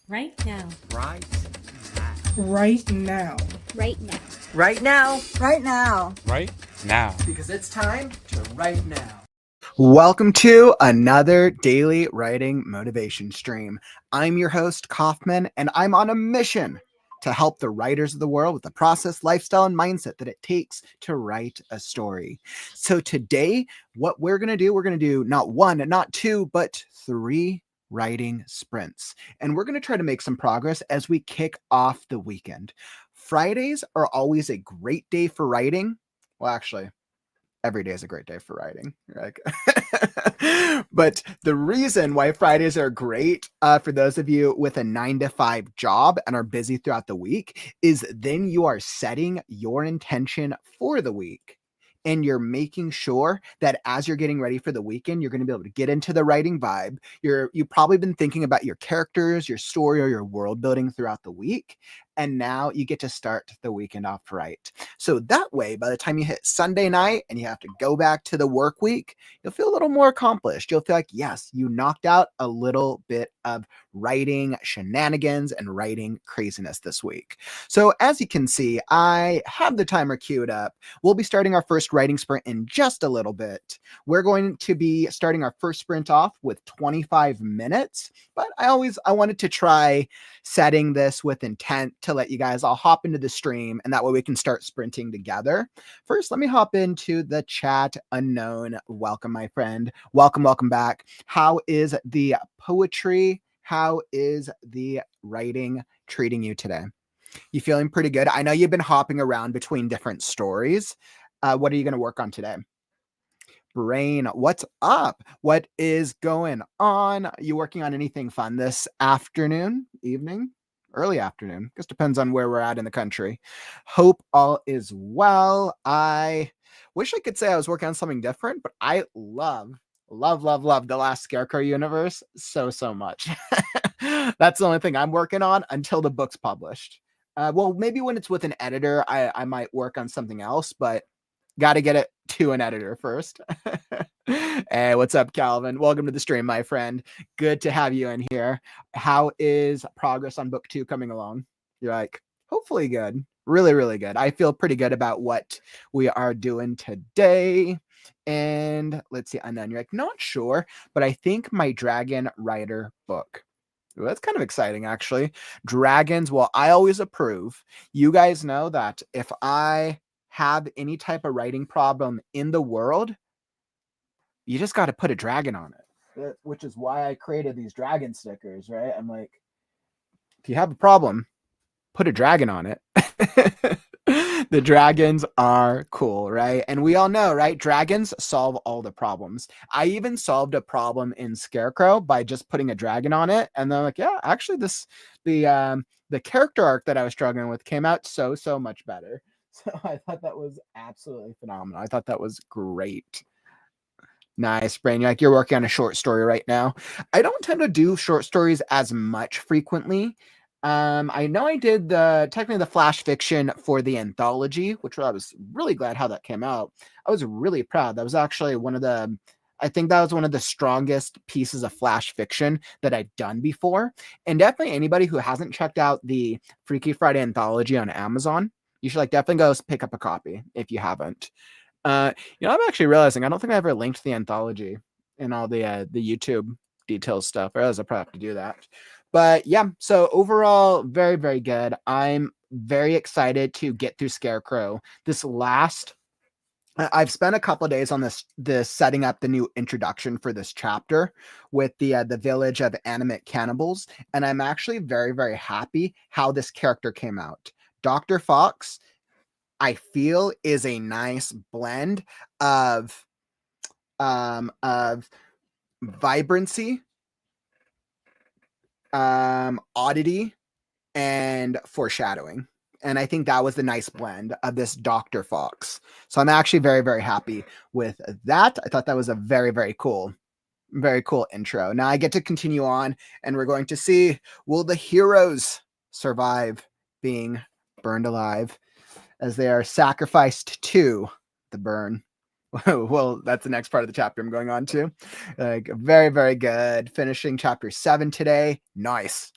Right now. Right now. Right now. Right now. Right now. Right now. Right now. Because it's time to write now. Welcome to another daily writing motivation stream. I'm your host, Kaufman, and I'm on a mission to help the writers of the world with the process, lifestyle, and mindset that it takes to write a story. So today, what we're going to do not one, not two, but three writing sprints. And we're going to try to make some progress as we kick off the weekend. Fridays are always a great day for writing. Well, actually, every day is a great day for writing. Like, but the reason why Fridays are great for those of you with a 9-to-5 job and are busy throughout the week is then you are setting your intention for the week. And you're making sure that as you're getting ready for the weekend, you're going to be able to get into the writing vibe. You've probably been thinking about your characters, your story, or your world building throughout the week. And now you get to start the weekend off right. So that way, by the time you hit Sunday night and you have to go back to the work week, you'll feel a little more accomplished. You'll feel like, yes, you knocked out a little bit of writing shenanigans and writing craziness this week. So as you can see, I have the timer queued up. We'll be starting our first writing sprint in just a little bit. We're going to be starting our first sprint off with 25 minutes, but I wanted to try setting this with intent to let you guys all hop into the stream, and that way we can start sprinting together. First, let me hop into the chat. Unknown, welcome, my friend. Welcome back. How is the poetry? How is the writing treating you today? You feeling pretty good? I know you've been hopping around between different stories. What are you going to work on today? Brain, what's up? What is going on? You working on anything fun this afternoon, evening, early afternoon? Just depends on where we're at in the country. Hope all is well. I wish I could say I was working on something different, but I love the Last Scarecrow universe so much. That's the only thing I'm working on until the book's published. Well, maybe when it's with an editor, I might work on something else, but got to get it to an editor first. Hey, what's up, Calvin? Welcome to the stream, my friend. Good to have you in here. How is progress on book 2 coming along? You're like, hopefully good. Really good. I feel pretty good about what we are doing today. And let's see, and then you're like, not sure, but I think my Dragon Rider book. Ooh, that's kind of exciting, actually. Dragons, well, I always approve. You guys know that if I have any type of writing problem in the world, you just got to put a dragon on it, which is why I created these dragon stickers, right? I'm like, if you have a problem, put a dragon on it. The dragons are cool, right? And we all know, right? Dragons solve all the problems. I even solved a problem in Scarecrow by just putting a dragon on it. And they're like, yeah, actually the character arc that I was struggling with came out so much better. So I thought that was absolutely phenomenal. I thought that was great. Nice, Brain. You're working on a short story right now. I don't tend to do short stories as much frequently. I know I did technically the flash fiction for the anthology, which I was really glad how that came out. I was really proud. That was actually I think that was one of the strongest pieces of flash fiction that I'd done before. And definitely anybody who hasn't checked out the Freaky Friday anthology on Amazon, you should definitely go pick up a copy if you haven't. I'm actually realizing I don't think I ever linked the anthology in all the YouTube details stuff. Or else I probably have to do that. But yeah, so overall, very good. I'm very excited to get through Scarecrow. I've spent a couple of days on this setting up the new introduction for this chapter with the village of animate cannibals, and I'm actually very happy how this character came out. Dr. Fox, I feel, is a nice blend of vibrancy, oddity, and foreshadowing. And I think that was the nice blend of this Dr. Fox. So I'm actually very happy with that. I thought that was a very cool intro. Now I get to continue on, and we're going to see, will the heroes survive being burned alive as they are sacrificed to the burn? Well, that's the next part of the chapter I'm going on to. Like, very, very good. Finishing chapter 7 today. Nice.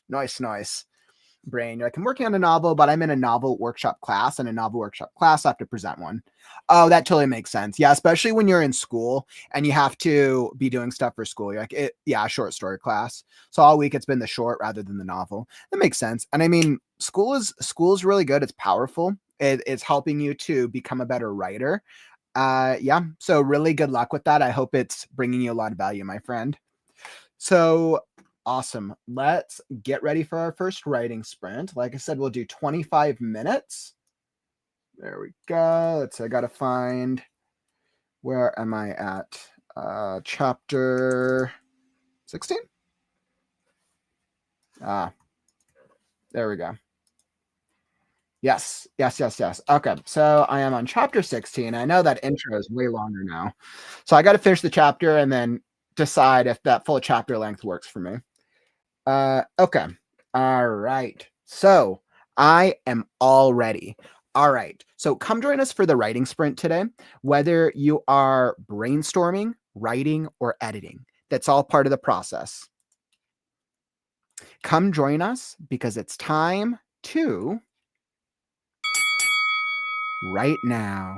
Brain. You're like, I'm working on a novel, but I'm in a novel workshop class, and a novel workshop class, I have to present one. Oh, that totally makes sense. Yeah, especially when you're in school and you have to be doing stuff for school. You're like, yeah, short story class. So all week it's been the short rather than the novel. That makes sense. And I mean, school is really good. It's powerful. It's helping you to become a better writer. Yeah. So really good luck with that. I hope it's bringing you a lot of value, my friend. So awesome. Let's get ready for our first writing sprint. Like I said, we'll do 25 minutes. There we go. I got to find, where am I at? Chapter 16? There we go. Yes. Okay. So I am on chapter 16. I know that intro is way longer now. So I got to finish the chapter and then decide if that full chapter length works for me. Okay. All right. So I am all ready. All right. So come join us for the writing sprint today, whether you are brainstorming, writing, or editing. That's all part of the process. Come join us because it's time to write now.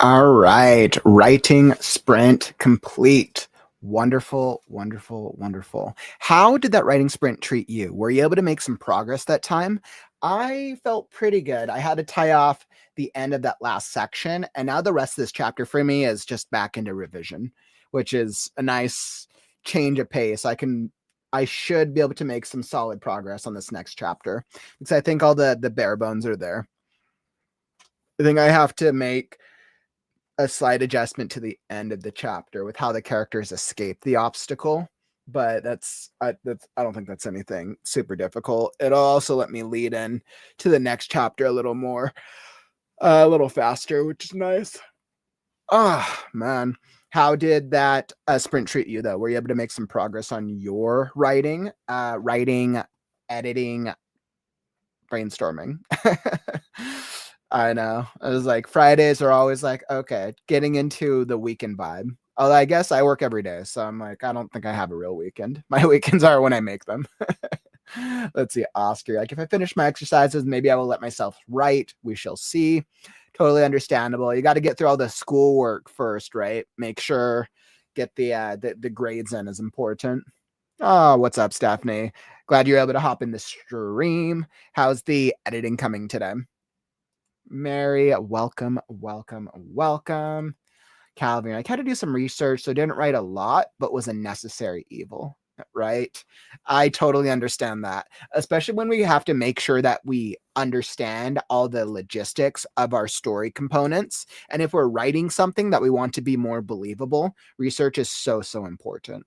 All right. Writing sprint complete. Wonderful, wonderful, wonderful. How did that writing sprint treat you? Were you able to make some progress that time? I felt pretty good. I had to tie off the end of that last section, and now the rest of this chapter for me is just back into revision, which is a nice change of pace. I should be able to make some solid progress on this next chapter because I think all the bare bones are there. I think I have to make a slight adjustment to the end of the chapter with how the characters escape the obstacle, but I don't think that's anything super difficult. It'll also let me lead in to the next chapter a little more, a little faster, which is nice. Oh man, how did that sprint treat you though? Were you able to make some progress on your writing, editing, brainstorming? I know. I was like, Fridays are always like, okay, getting into the weekend vibe. Although I guess I work every day, so I'm like, I don't think I have a real weekend. My weekends are when I make them. Let's see, Oscar. Like, if I finish my exercises, maybe I will let myself write. We shall see. Totally understandable. You got to get through all the schoolwork first, right? Make sure get the grades in is important. Oh, what's up, Stephanie? Glad you're able to hop in the stream. How's the editing coming today? Mary, welcome, welcome, welcome. Calvin, I had to do some research, so didn't write a lot, but was a necessary evil, right? I totally understand that, especially when we have to make sure that we understand all the logistics of our story components. And if we're writing something that we want to be more believable, research is so, so important.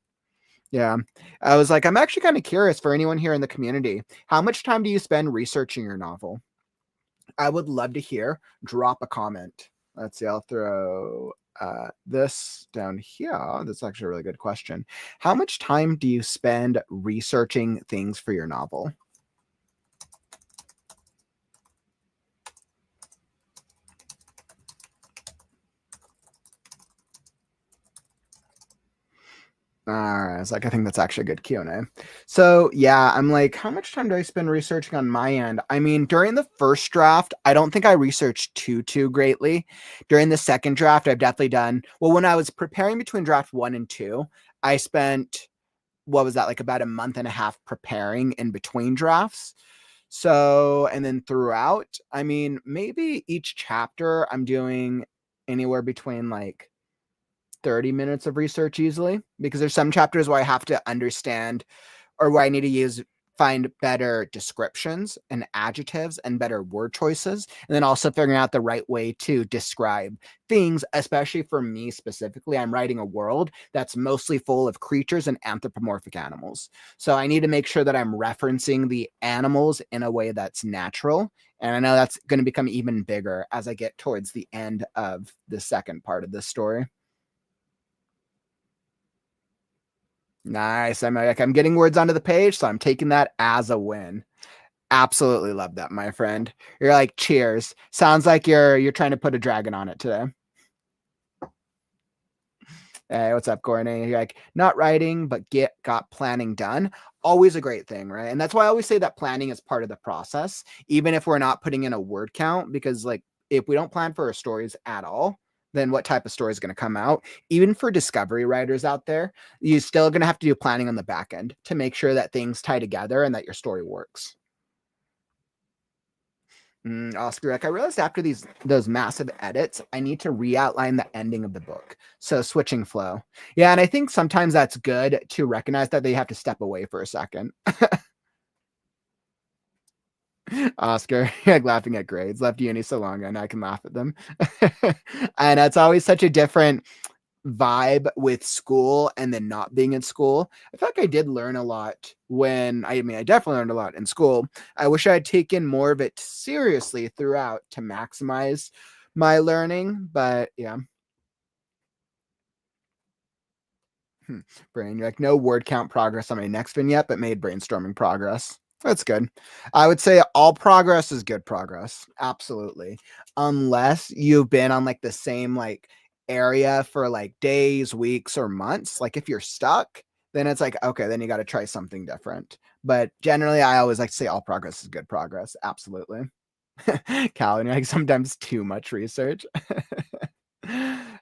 Yeah. I was like, I'm actually kind of curious for anyone here in the community. How much time do you spend researching your novel? I would love to hear. Drop a comment. Let's see. I'll throw this down here. That's actually a really good question. How much time do you spend researching things for your novel? All right. It's like, I think that's actually a good Q&A. So yeah, I'm like, how much time do I spend researching on my end? I mean, during the first draft, I don't think I researched too greatly. During the second draft, I've definitely done, well, when I was preparing between draft 1 and 2, I spent, what was that, like about a month and a half preparing in between drafts. So, and then throughout, I mean, maybe each chapter I'm doing anywhere between like 30 minutes of research easily, because there's some chapters where I have to understand or where I need to find better descriptions and adjectives and better word choices. And then also figuring out the right way to describe things, especially for me specifically. I'm writing a world that's mostly full of creatures and anthropomorphic animals. So I need to make sure that I'm referencing the animals in a way that's natural. And I know that's going to become even bigger as I get towards the end of the second part of this story. Nice. I'm getting words onto the page, so I'm taking that as a win. Absolutely love that, my friend. You're like, cheers. Sounds like you're trying to put a dragon on it today. Hey, what's up, Courtney? You're like, not writing, but got planning done. Always a great thing, right? And that's why I always say that planning is part of the process, even if we're not putting in a word count, because like if we don't plan for our stories at all, then what type of story is going to come out? Even for discovery writers out there, you're still going to have to do planning on the back end to make sure that things tie together and that your story works. Oscar, like I realized after those massive edits, I need to re-outline the ending of the book. So switching flow. Yeah, and I think sometimes that's good to recognize that they have to step away for a second. Oscar, like laughing at grades. Left uni so long and I can laugh at them. And it's always such a different vibe with school and then not being in school. I feel like I did learn a lot I definitely learned a lot in school. I wish I had taken more of it seriously throughout to maximize my learning, but yeah. Brain, you're like, no word count progress on my next vignette, but made brainstorming progress. That's good. I would say all progress is good progress. Absolutely. Unless you've been on like the same like area for like days, weeks, or months. Like if you're stuck, then it's like, okay, then you got to try something different. But generally, I always like to say all progress is good progress. Absolutely. Calvin, you're like sometimes too much research.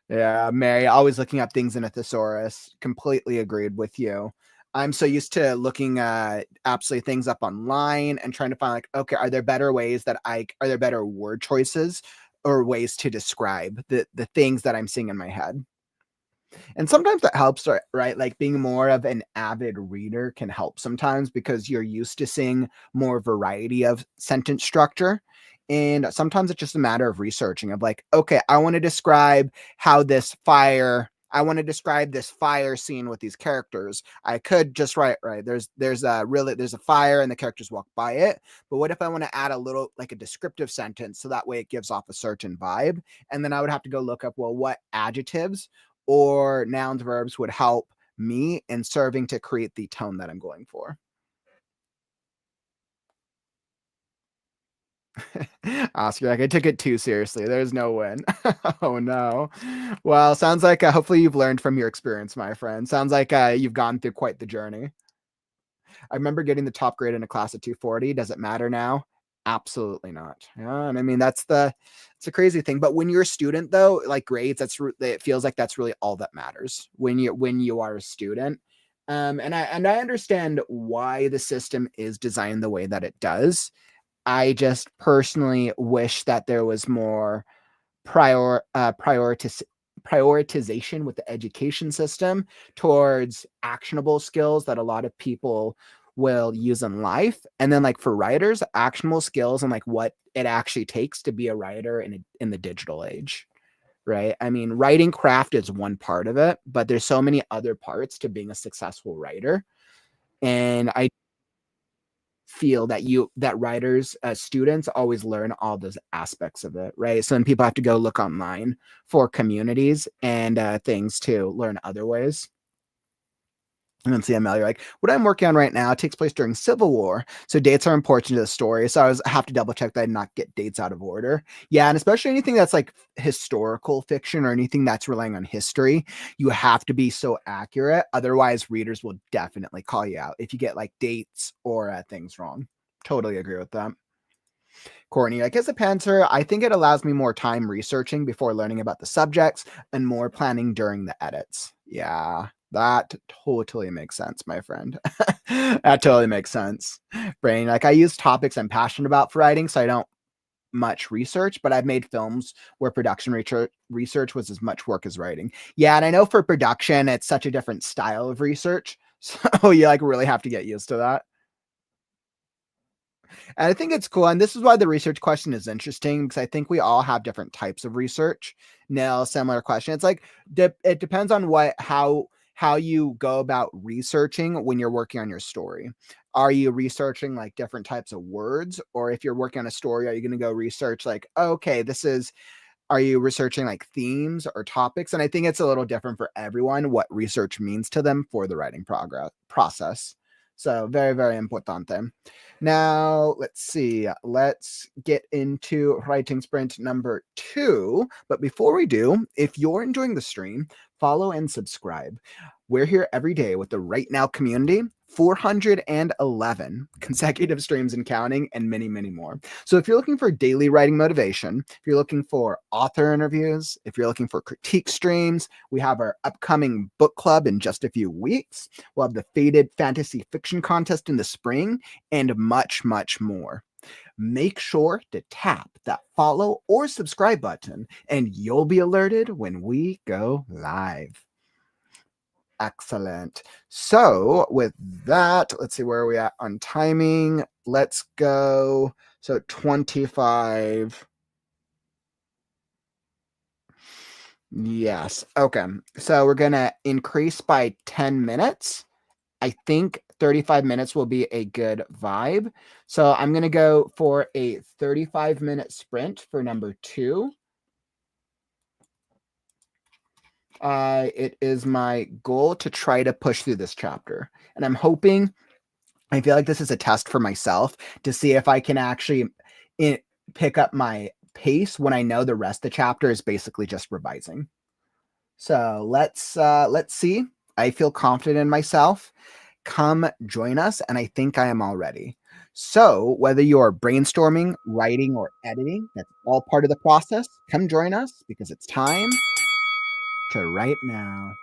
Yeah, Mary, always looking up things in a thesaurus. Completely agreed with you. I'm so used to looking absolutely things up online and trying to find like, okay, are there better ways are there better word choices or ways to describe the things that I'm seeing in my head? And sometimes that helps, right? Like being more of an avid reader can help sometimes because you're used to seeing more variety of sentence structure. And sometimes it's just a matter of researching of like, okay, I want to describe I want to describe this fire scene with these characters. I could just write, right. There's a fire and the characters walk by it. But what if I want to add a little like a descriptive sentence so that way it gives off a certain vibe? And then I would have to go look up, well, what adjectives or nouns, verbs would help me in serving to create the tone that I'm going for. Oscar, like I took it too seriously. There's no win. Oh no. Well, sounds like hopefully you've learned from your experience, my friend. Sounds like you've gone through quite the journey. I remember getting the top grade in a class of 240. Does it matter now? Absolutely not. Yeah, and I mean it's a crazy thing. But when you're a student, though, like grades, it feels like that's really all that matters when you are a student. And I understand why the system is designed the way that it does. I just personally wish that there was more prior prioritis prioritization with the education system towards actionable skills that a lot of people will use in life. And then like for writers, actionable skills and like what it actually takes to be a writer in the digital age. Right. I mean, writing craft is one part of it, but there's so many other parts to being a successful writer. And I feel that writers students always learn all those aspects of it, right? So then people have to go look online for communities and things to learn other ways. And then CML, you're like, what I'm working on right now takes place during Civil War. So dates are important to the story. So I have to double check that I not get dates out of order. Yeah. And especially anything that's like historical fiction or anything that's relying on history, you have to be so accurate. Otherwise, readers will definitely call you out if you get like dates or things wrong. Totally agree with that. Courtney, like as a pantser, I think it allows me more time researching before learning about the subjects and more planning during the edits. Yeah, that totally makes sense, my friend. That totally makes sense. Brain, like I use topics I'm passionate about for writing, so I don't much research, but I've made films where research was as much work as writing. Yeah, and I know for production, it's such a different style of research. So you like really have to get used to that. And I think it's cool. And this is why the research question is interesting because I think we all have different types of research. Now, similar question. It's like it depends on how you go about researching when you're working on your story. Are you researching like different types of words? Or if you're working on a story, are you going to go research like, okay, are you researching like themes or topics? And I think it's a little different for everyone what research means to them for the writing process. So very, very important. Now, let's see. Let's get into writing sprint number 2. But before we do, if you're enjoying the stream, follow and subscribe. We're here every day with the Right Now community, 411 consecutive streams and counting, and many, many more. So if you're looking for daily writing motivation, if you're looking for author interviews, if you're looking for critique streams, we have our upcoming book club in just a few weeks. We'll have the Faded Fantasy Fiction Contest in the spring, and much, much more. Make sure to tap that follow or subscribe button, and you'll be alerted when we go live. Excellent. So with that, let's see where are we at on timing. Let's go. So 25. Yes. Okay. So we're going to increase by 10 minutes. I think 35 minutes will be a good vibe. So I'm going to go for a 35-minute sprint for number 2. It is my goal to try to push through this chapter. And I'm hoping, I feel like this is a test for myself to see if I can actually pick up my pace when I know the rest of the chapter is basically just revising. So let's see. I feel confident in myself. Come join us, and I think I am all ready. So, whether you're brainstorming, writing, or editing, that's all part of the process. Come join us because it's time to write now.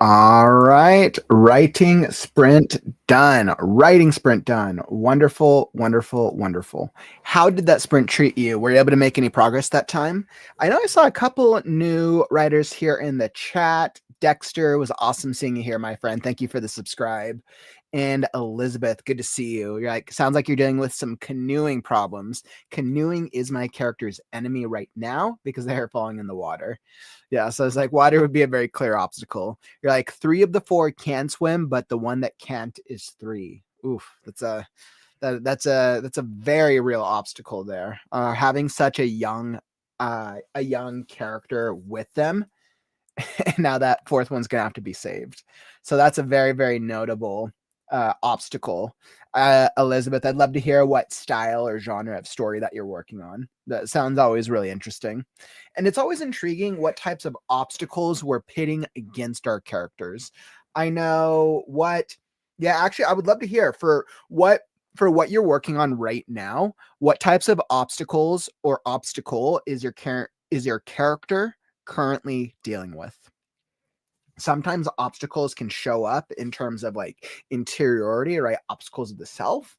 All right. Writing sprint done. Writing sprint done. Wonderful, wonderful, wonderful. How did that sprint treat you? Were you able to make any progress that time? I know I saw a couple new writers here in the chat. Dexter, was awesome seeing you here, my friend. Thank you for the subscribe. And Elizabeth, good to see you. You're like, sounds like you're dealing with some canoeing problems. Canoeing is my character's enemy right now because they are falling in the water. Yeah, so it's like water would be a very clear obstacle. You're like 3 of the 4 can swim, but the one that can't is 3. Oof, that's a very real obstacle there. Having such a young character with them, and now that 4th one's gonna have to be saved. So that's a very, very notable obstacle. Elizabeth, I'd love to hear what style or genre of story that you're working on. That sounds always really interesting. And it's always intriguing what types of obstacles we're pitting against our characters. I know what, yeah, actually, I would love to hear for what you're working on right now, what types of obstacles or obstacle is your character currently dealing with? Sometimes obstacles can show up in terms of like interiority, right? Obstacles of the self.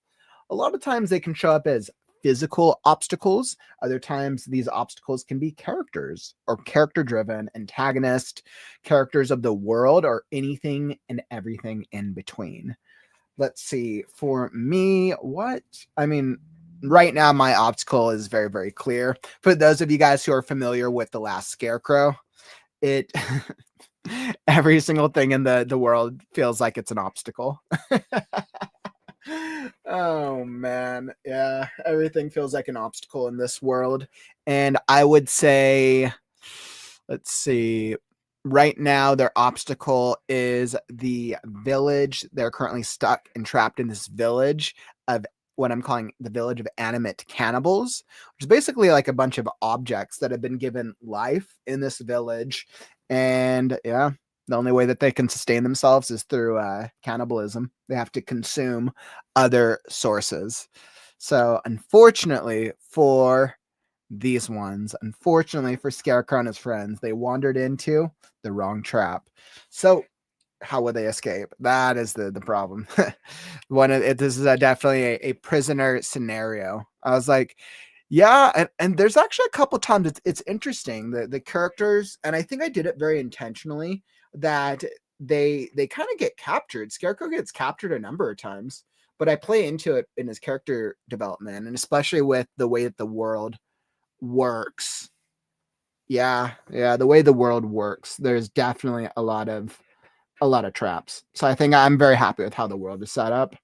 A lot of times they can show up as physical obstacles. Other times these obstacles can be characters or character driven, antagonist, characters of the world, or anything and everything in between. Let's see. For me, right now my obstacle is very, very clear. For those of you guys who are familiar with The Last Scarecrow, it every single thing in the world feels like it's an obstacle. Oh man, yeah, everything feels like an obstacle in this world. And I would say, let's see, right now their obstacle is the village. They're currently stuck and trapped in this village of what I'm calling the village of animate cannibals, which is basically like a bunch of objects that have been given life in this village. And yeah, the only way that they can sustain themselves is through cannibalism. They have to consume other sources. So unfortunately for these ones, unfortunately for Scarecrow and his friends, they wandered into the wrong trap. So how would they escape? That is the problem. This is definitely a prisoner scenario. I was like, yeah, and there's actually a couple times it's interesting the characters, and I think I did it very intentionally, that they kind of get captured. Scarecrow gets captured a number of times, but I play into it in his character development, and especially with the way that the world works. Yeah, the way the world works, there's definitely a lot of traps. So I think I'm very happy with how the world is set up.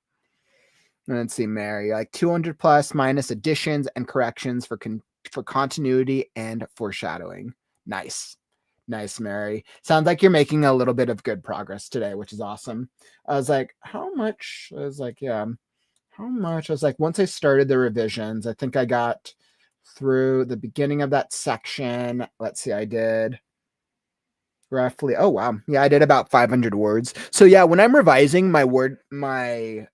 And let's see, Mary, like 200 plus minus additions and corrections for continuity and foreshadowing. Nice. Nice, Mary. Sounds like you're making a little bit of good progress today, which is awesome. I was like, how much? I was like, yeah, how much? I was like, once I started the revisions, I think I got through the beginning of that section. Let's see, I did roughly, oh wow, yeah, I did about 500 words. So yeah, when I'm revising my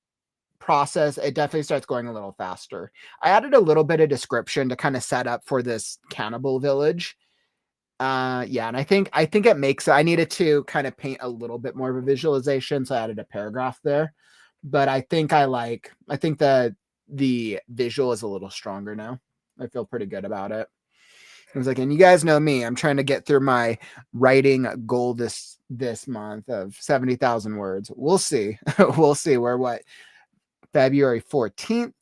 process, it definitely starts going a little faster. I added a little bit of description to kind of set up for this cannibal village. Yeah, and I think it makes, I needed to kind of paint a little bit more of a visualization, so I added a paragraph there. But I think the visual is a little stronger now. I feel pretty good about it. I was like, and you guys know me, I'm trying to get through my writing goal this month of 70,000 words. We'll see. We'll see. We're what, February 14th.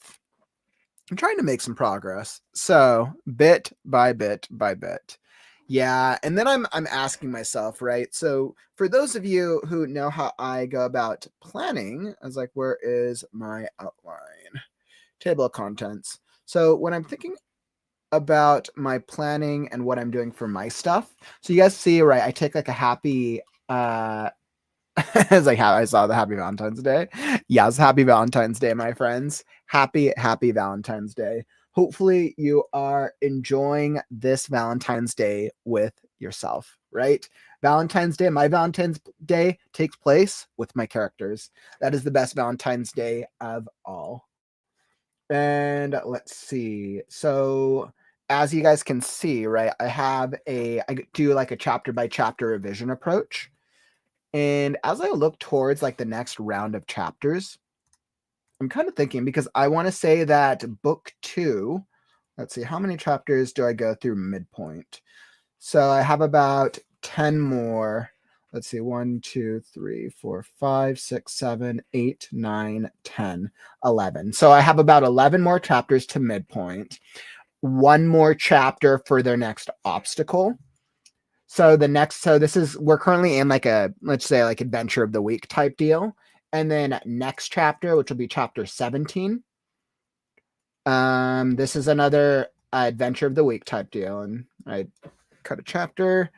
I'm trying to make some progress. So bit by bit by bit. Yeah. And then I'm asking myself, right? So for those of you who know how I go about planning, I was like, where is my outline? Table of contents. So when I'm thinking about my planning and what I'm doing for my stuff, so you guys see, right? I take like a happy it's like how I saw the happy Valentine's Day. Yes, happy Valentine's Day, my friends. Happy Valentine's Day. Hopefully you are enjoying this Valentine's Day with yourself, right? Valentine's Day, my Valentine's Day takes place with my characters. That is the best Valentine's Day of all. And let's see. So as you guys can see, right, I do like a chapter by chapter revision approach. And as I look towards like the next round of chapters, I'm kind of thinking, because I want to say that book 2, let's see, how many chapters do I go through midpoint? So I have about 10 more. Let's see, 1, 2, 3, 4, 5, 6, 7, 8, 9, 10, 11. So I have about 11 more chapters to midpoint. One more chapter for their next obstacle. So we're currently in like a, let's say like adventure of the week type deal. And then next chapter, which will be chapter 17. This is another adventure of the week type deal. And I cut a chapter.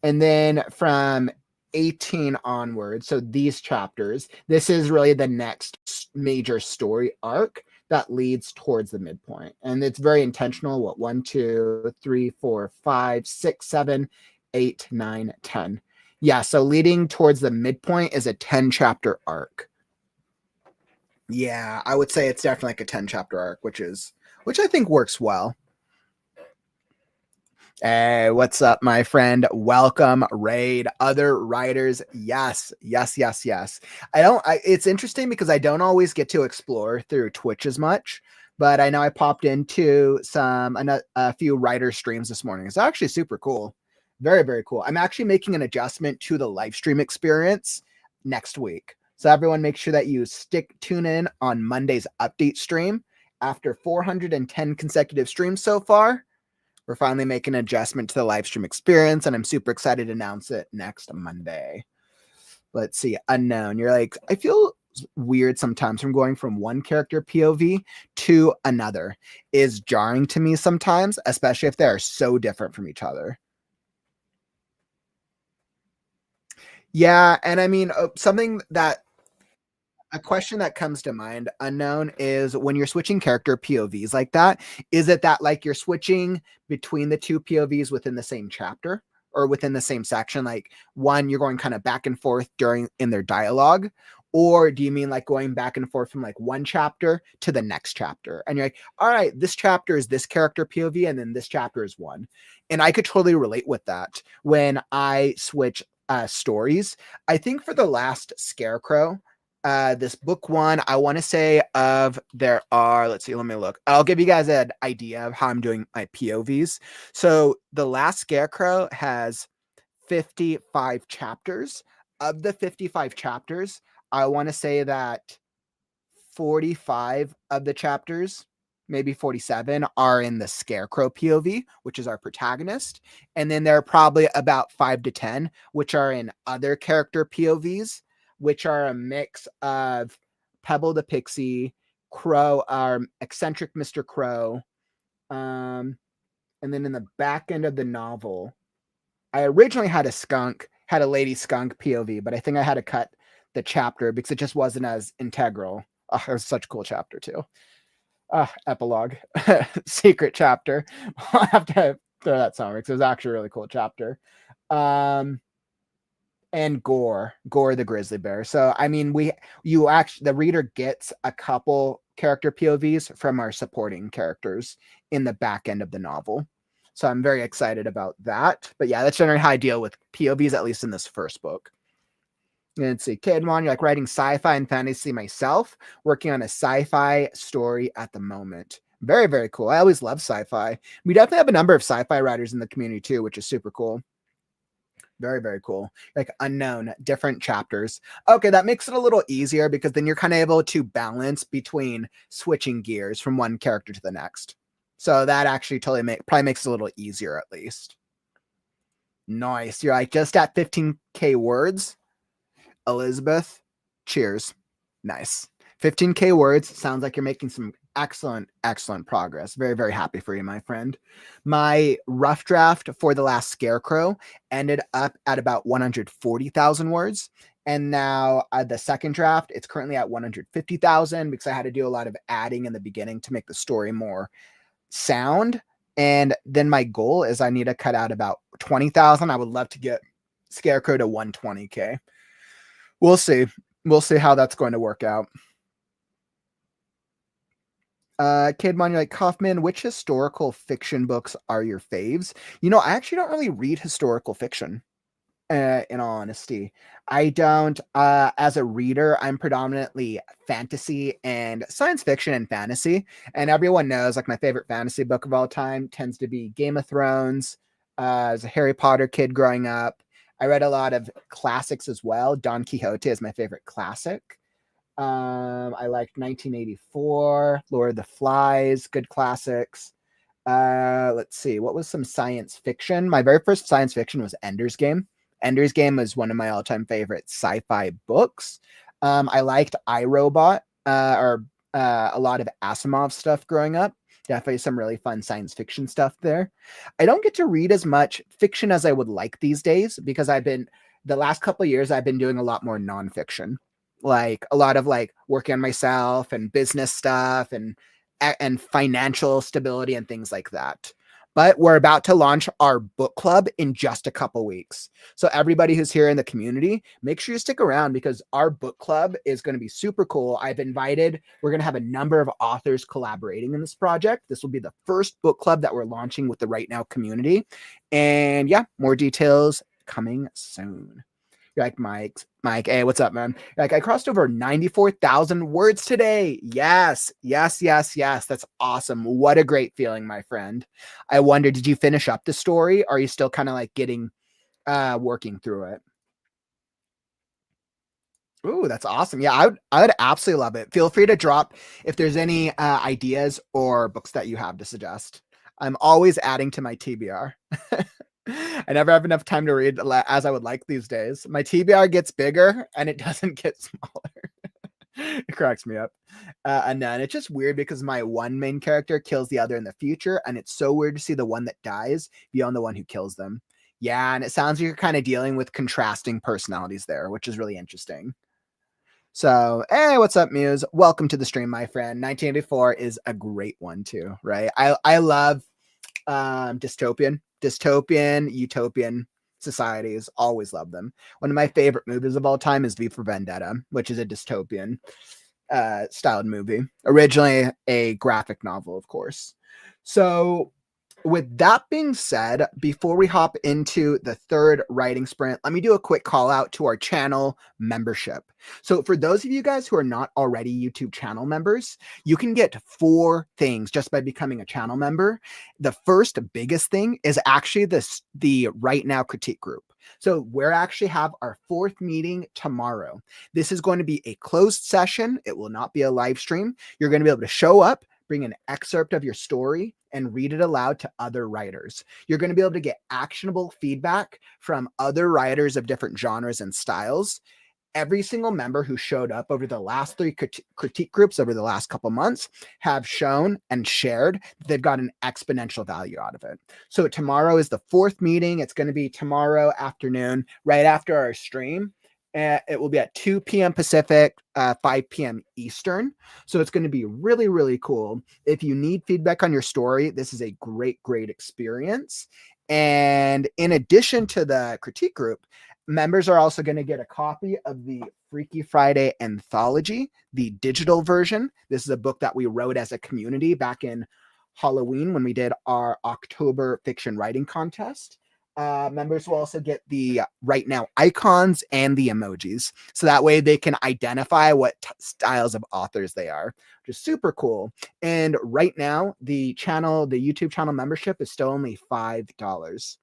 And then from 18 onwards, so these chapters, this is really the next major story arc that leads towards the midpoint. And it's very intentional. What, 1, 2, 3, 4, 5, 6, 7, 8, 9, 10. Yeah, so leading towards the midpoint is a 10 chapter arc. Yeah, I would say it's definitely like a 10 chapter arc, which I think works well. Hey, what's up, my friend? Welcome, Raid. Other writers, yes. It's interesting because I don't always get to explore through Twitch as much, but I know I popped into a few writer streams this morning. It's actually super cool. Very, very cool. I'm actually making an adjustment to the live stream experience next week. So everyone make sure that you tune in on Monday's update stream. After 410 consecutive streams so far, we're finally making an adjustment to the live stream experience, and I'm super excited to announce it next Monday. Let's see. Unknown. You're like, I feel weird sometimes from going from one character POV to another. Is jarring to me sometimes, especially if they are so different from each other. Yeah, and I mean, a question that comes to mind, Unknown, is when you're switching character POVs like that, is it that like you're switching between the two POVs within the same chapter or within the same section? Like one, you're going kind of back and forth in their dialogue, or do you mean like going back and forth from like one chapter to the next chapter? And you're like, all right, this chapter is this character POV, and then this chapter is one. And I could totally relate with that when I switch stories. I think for the Last Scarecrow, this book 1, I want to say there are, let's see, let me look. I'll give you guys an idea of how I'm doing my POVs. So the Last Scarecrow has 55 chapters. Of the 55 chapters, I want to say that 45 of the chapters, maybe 47, are in the Scarecrow POV, which is our protagonist. And then there are probably about 5 to 10, which are in other character POVs, which are a mix of Pebble the Pixie, Crow, our eccentric Mr. Crow. And then in the back end of the novel, I originally had a lady skunk POV, but I think I had to cut the chapter because it just wasn't as integral. Oh, it was such a cool chapter too. Epilogue, secret chapter. I'll have to throw that somewhere because it was actually a really cool chapter. And Gore the grizzly bear. So I mean, the reader gets a couple character POVs from our supporting characters in the back end of the novel. So I'm very excited about that. But yeah, that's generally how I deal with POVs, at least in this first book. Let's see, Kidmon, you're like writing sci-fi and fantasy myself, working on a sci-fi story at the moment. Very, very cool. I always love sci-fi. We definitely have a number of sci-fi writers in the community too, which is super cool. Very, very cool. Like Unknown, different chapters. Okay, that makes it a little easier because then you're kind of able to balance between switching gears from one character to the next. So that actually probably makes it a little easier at least. Nice. You're like just at 15K words. Elizabeth, cheers. Nice. 15K words. Sounds like you're making some excellent progress. Very, very happy for you, my friend. My rough draft for The Last Scarecrow ended up at about 140,000 words. And now the second draft, it's currently at 150,000 because I had to do a lot of adding in the beginning to make the story more sound. And then my goal is I need to cut out about 20,000. I would love to get Scarecrow to 120K. We'll see. We'll see how that's going to work out. Kidmon, you're like, Kaufman, which historical fiction books are your faves? You know, I actually don't really read historical fiction. In all honesty. I don't, as a reader, I'm predominantly fantasy and science fiction and fantasy. And everyone knows, like, my favorite fantasy book of all time tends to be Game of Thrones. As a Harry Potter kid growing up, I read a lot of classics as well. Don Quixote is my favorite classic. I liked 1984, Lord of the Flies, good classics. Let's see, what was some science fiction? My very first science fiction was Ender's Game. Ender's Game was one of my all-time favorite sci-fi books. I liked iRobot, or a lot of Asimov stuff growing up. Definitely some really fun science fiction stuff there. I don't get to read as much fiction as I would like these days because the last couple of years, I've been doing a lot more nonfiction, like a lot of like working on myself and business stuff and financial stability and things like that. But we're about to launch our book club in just a couple weeks. So everybody who's here in the community, make sure you stick around because our book club is going to be super cool. We're going to have a number of authors collaborating in this project. This will be the first book club that we're launching with the WriteNow community. And yeah, more details coming soon. You're like, Mike, hey, what's up, man? You're like, I crossed over 94,000 words today. Yes. That's awesome. What a great feeling, my friend. I wonder, did you finish up the story? Or are you still kind of like working through it? Ooh, that's awesome. Yeah, I would absolutely love it. Feel free to drop if there's any ideas or books that you have to suggest. I'm always adding to my TBR. I never have enough time to read as I would like these days. My TBR gets bigger and it doesn't get smaller. It cracks me up. And then it's just weird because my one main character kills the other in the future. And it's so weird to see the one that dies beyond the one who kills them. Yeah, and it sounds like you're kind of dealing with contrasting personalities there, which is really interesting. So, hey, what's up, Muse? Welcome to the stream, my friend. 1984 is a great one too, right? I love dystopian, utopian societies. Always love them. One of my favorite movies of all time is V for Vendetta, which is a dystopian styled movie. Originally a graphic novel, of course. So with that being said, before we hop into the third writing sprint, let me do a quick call out to our channel membership. So for those of you guys who are not already YouTube channel members, you can get 4 things just by becoming a channel member. The first biggest thing is actually the WriteNow critique group. So we're actually have our 4th meeting tomorrow. This is going to be a closed session. It will not be a live stream. You're going to be able to show up, bring an excerpt of your story, and read it aloud to other writers. You're going to be able to get actionable feedback from other writers of different genres and styles. Every single member who showed up over the last 3 critique groups over the last couple months have shown and shared that they've got an exponential value out of it. So tomorrow is the 4th meeting. It's going to be tomorrow afternoon, right after our stream. It will be at 2 p.m. Pacific, 5 p.m. Eastern. So it's going to be really, really cool. If you need feedback on your story, this is a great experience. And in addition to the critique group, members are also going to get a copy of the Freaky Friday Anthology, the digital version. This is a book that we wrote as a community back in Halloween when we did our October fiction writing contest. Members will also get the WriteNow icons and the emojis. So that way they can identify what styles of authors they are, which is super cool. And right now, the YouTube channel membership is still only $5. It's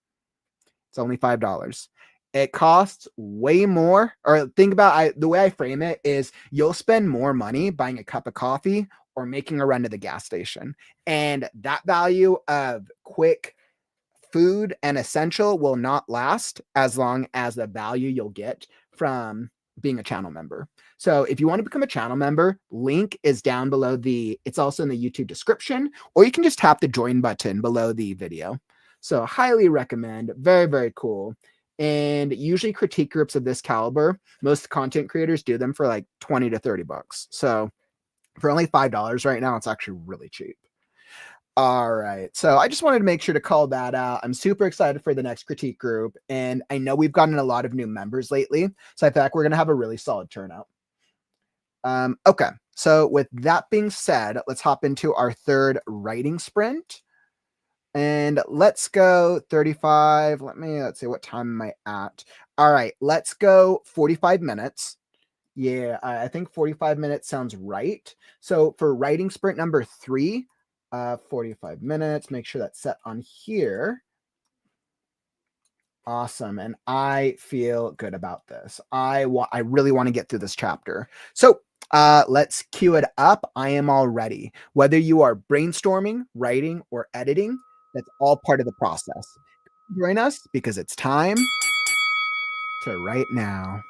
only $5. It costs way more, or think about the way I frame it is you'll spend more money buying a cup of coffee or making a run to the gas station. And that value of quick food and essential will not last as long as the value you'll get from being a channel member. So if you want to become a channel member, link is down below it's also in the YouTube description, or you can just tap the join button below the video. So highly recommend. Very, very cool. And usually critique groups of this caliber, most content creators do them for like 20 to 30 bucks. So for only $5 right now, it's actually really cheap. All right. So I just wanted to make sure to call that out. I'm super excited for the next critique group. And I know we've gotten a lot of new members lately. So I feel like we're going to have a really solid turnout. Okay. So with that being said, let's hop into our third writing sprint. And let's go 35. Let's see, what time am I at? All right, let's go 45 minutes. Yeah, I think 45 minutes sounds right. So for writing sprint number 3, 45 minutes, make sure that's set on here. Awesome. And I feel good about this. I really want to get through this chapter. So let's cue it up. I am all ready. Whether you are brainstorming, writing, or editing, that's all part of the process. Join us because it's time to write now.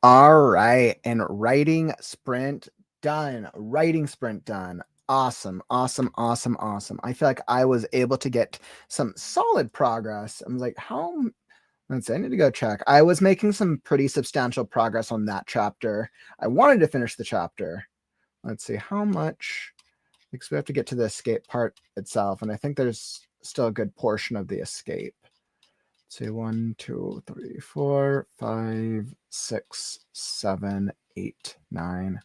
All right. And writing sprint done. Writing sprint done. Awesome. Awesome. Awesome. Awesome. I feel like I was able to get some solid progress. I'm like, let's see, I need to go check. I was making some pretty substantial progress on that chapter. I wanted to finish the chapter. Let's see how much, because we have to get to the escape part itself. And I think there's still a good portion of the escape. Say 1, 2, 3, 4, 5, 6, 7, 8, 9,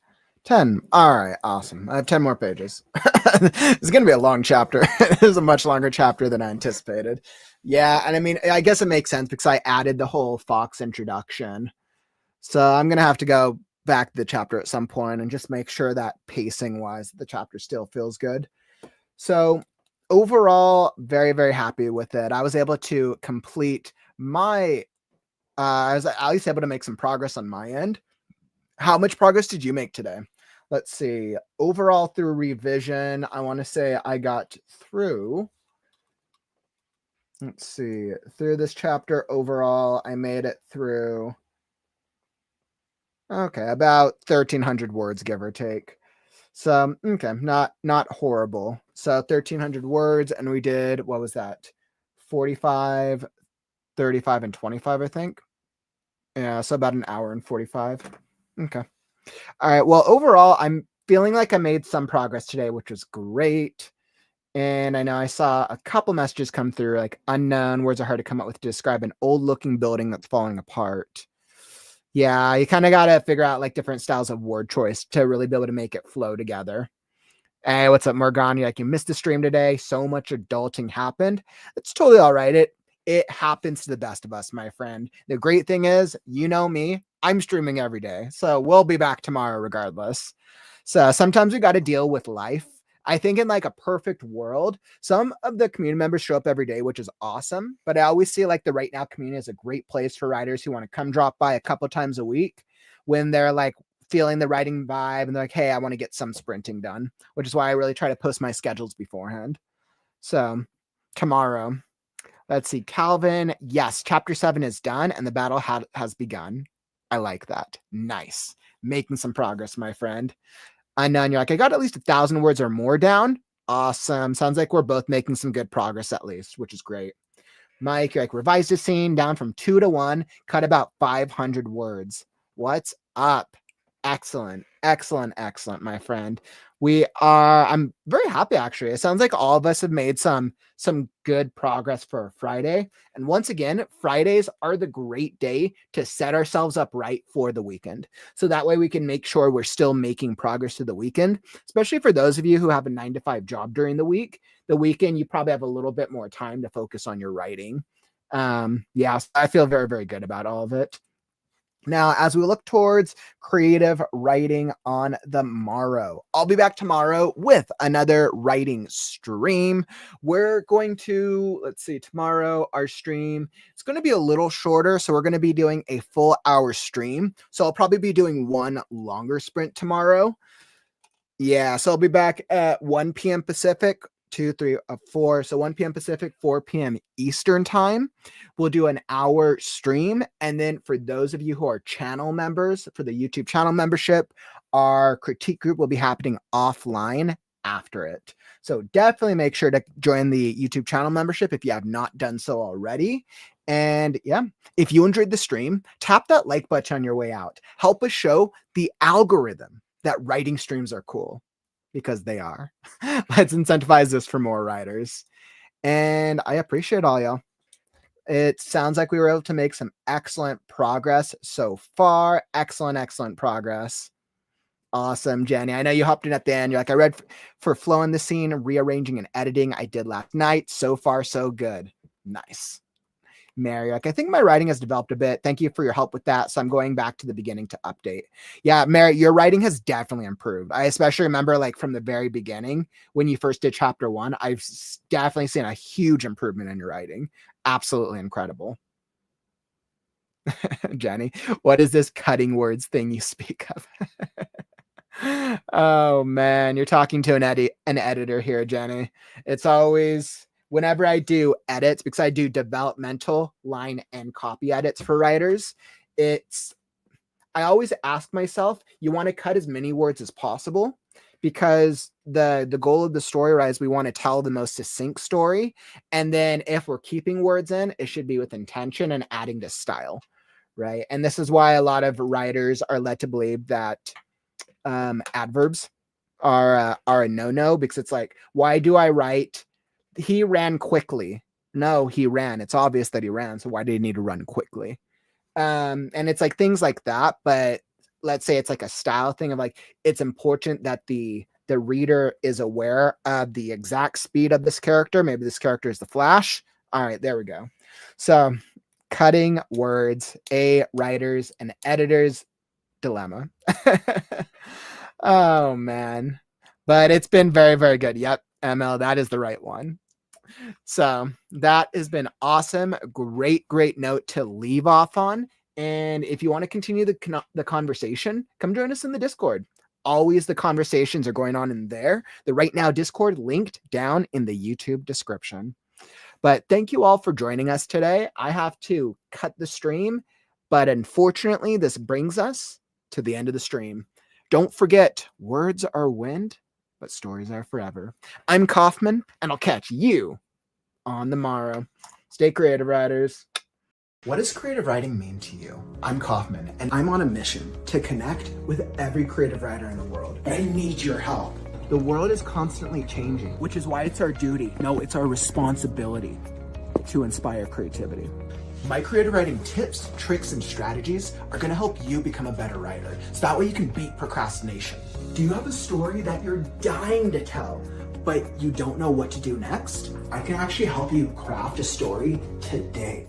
10. All right, awesome. I have 10 more pages. It's going to be a long chapter. It is a much longer chapter than I anticipated. Yeah, and I mean, I guess it makes sense because I added the whole Fox introduction. So I'm going to have to go back to the chapter at some point and just make sure that pacing-wise, the chapter still feels good. So overall, very, very happy with it. I was able to complete my, I was at least able to make some progress on my end. How much progress did you make today? Let's see. Overall, through revision, I want to say I got through, let's see, through this chapter overall, I made it through, okay, about 1,300 words, give or take. So, okay, not horrible. So 1,300 words, and we did, what was that? 45, 35, and 25, I think. Yeah, so about an hour and 45. Okay. All right. Well, overall, I'm feeling like I made some progress today, which was great. And I know I saw a couple messages come through, like unknown words are hard to come up with to describe an old looking building that's falling apart. Yeah, you kind of got to figure out like different styles of word choice to really be able to make it flow together. Hey, what's up, Morgan? You're like, you missed the stream today. So much adulting happened. It's totally all right. It happens to the best of us, my friend. The great thing is, you know me, I'm streaming every day. So we'll be back tomorrow regardless. So sometimes we got to deal with life. I think in like a perfect world, some of the community members show up every day, which is awesome. But I always see like the WriteNow community is a great place for writers who want to come drop by a couple times a week when they're like feeling the writing vibe and they're like, hey, I want to get some sprinting done, which is why I really try to post my schedules beforehand. So tomorrow, let's see, Calvin. Yes, chapter 7 is done and the battle has begun. I like that. Nice. Making some progress, my friend. Unknown, you're like, I got at least 1,000 words or more down. Awesome. Sounds like we're both making some good progress at least, which is great. Mike, you're like, revised the scene down from 2 to 1, cut about 500 words. What's up? Excellent, excellent, excellent, my friend. I'm very happy actually. It sounds like all of us have made some good progress for Friday. And once again, Fridays are the great day to set ourselves up right for the weekend. So that way we can make sure we're still making progress to the weekend, especially for those of you who have a 9-to-5 job during the week. The weekend, you probably have a little bit more time to focus on your writing. Yeah, I feel very, very good about all of it. Now, as we look towards creative writing on the morrow, I'll be back tomorrow with another writing stream. We're going to, let's see, tomorrow, our stream, it's going to be a little shorter. So we're going to be doing a full hour stream. So I'll probably be doing one longer sprint tomorrow. Yeah, so I'll be back at 1 p.m. Pacific, 2, 3, 4. So 1 p.m. Pacific, 4 p.m. Eastern time. We'll do an hour stream. And then for those of you who are channel members, for the YouTube channel membership, our critique group will be happening offline after it. So definitely make sure to join the YouTube channel membership if you have not done so already. And yeah, if you enjoyed the stream, tap that like button on your way out. Help us show the algorithm that writing streams are cool, because they are. Let's incentivize this for more writers. And I appreciate all y'all. It sounds like we were able to make some excellent progress so far. Excellent, excellent progress. Awesome, Jenny. I know you hopped in at the end. You're like, I read for flow in the scene, rearranging and editing. I did last night. So far, so good. Nice. Mary, like, I think my writing has developed a bit. Thank you for your help with that. So I'm going back to the beginning to update. Yeah, Mary, your writing has definitely improved. I especially remember like from the very beginning when you first did chapter 1, I've definitely seen a huge improvement in your writing. Absolutely incredible. Jenny, what is this cutting words thing you speak of? Oh man, you're talking to an editor here, Jenny. It's always whenever I do edits, because I do developmental line and copy edits for writers, I always ask myself, you want to cut as many words as possible, because the goal of the story, right, is we want to tell the most succinct story. And then if we're keeping words in, it should be with intention and adding to style, right? And this is why a lot of writers are led to believe that adverbs are a no-no, because it's like, why do I write he ran quickly? No, he ran. It's obvious that he ran. So why did he need to run quickly? And it's like things like that. But let's say it's like a style thing of like, it's important that the reader is aware of the exact speed of this character. Maybe this character is the Flash. All right, there we go. So cutting words, a writer's and editor's dilemma. Oh man. But it's been very, very good. Yep, ML, that is the right one. So that has been awesome. Great note to leave off on. And if you want to continue the conversation, come join us in the Discord. Always the conversations are going on in there. The Right Now Discord linked down in the YouTube description. But thank you all for joining us today. I have to cut the stream, but unfortunately, this brings us to the end of the stream. Don't forget, words are wind, but stories are forever. I'm Kaufman, and I'll catch you on the morrow. Stay creative, writers. What does creative writing mean to you? I'm Kaufman, and I'm on a mission to connect with every creative writer in the world. And I need your help. The world is constantly changing, which is why it's our duty. No, it's our responsibility to inspire creativity. My creative writing tips, tricks, and strategies are going to help you become a better writer, so that way you can beat procrastination. Do you have a story that you're dying to tell, but you don't know what to do next? I can actually help you craft a story today.